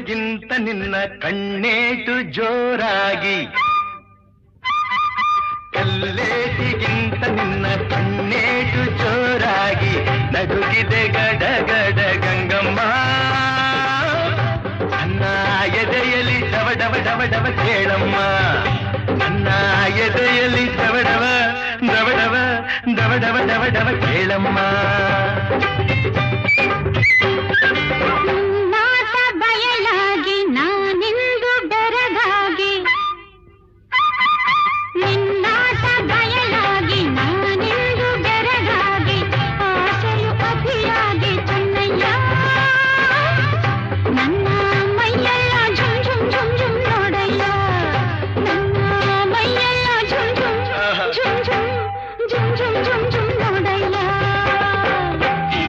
ಕಲ್ಲೇಟಿಗಿಂತ ನಿನ್ನ ಕಣ್ಣೇಟು ಜೋರಾಗಿ ಕಲ್ಲೇಟಿಗಿಂತ ನಿನ್ನ ಕಣ್ಣೇಟು ಜೋರಾಗಿ ನಡುಗಿದೆ ಗಡಗಡ ಗಂಗಮ್ಮ ನನ್ನ ಎದೆಯಲ್ಲಿ ಡವ ಡವ ಡವ ಡವ ಕೇಳಮ್ಮ ನನ್ನ ಎದೆಯಲ್ಲಿ ಡವ ಡವ ಡವ ಡವ ಡವ ಡವ ಡವ ಡವ ಕೇಳಮ್ಮ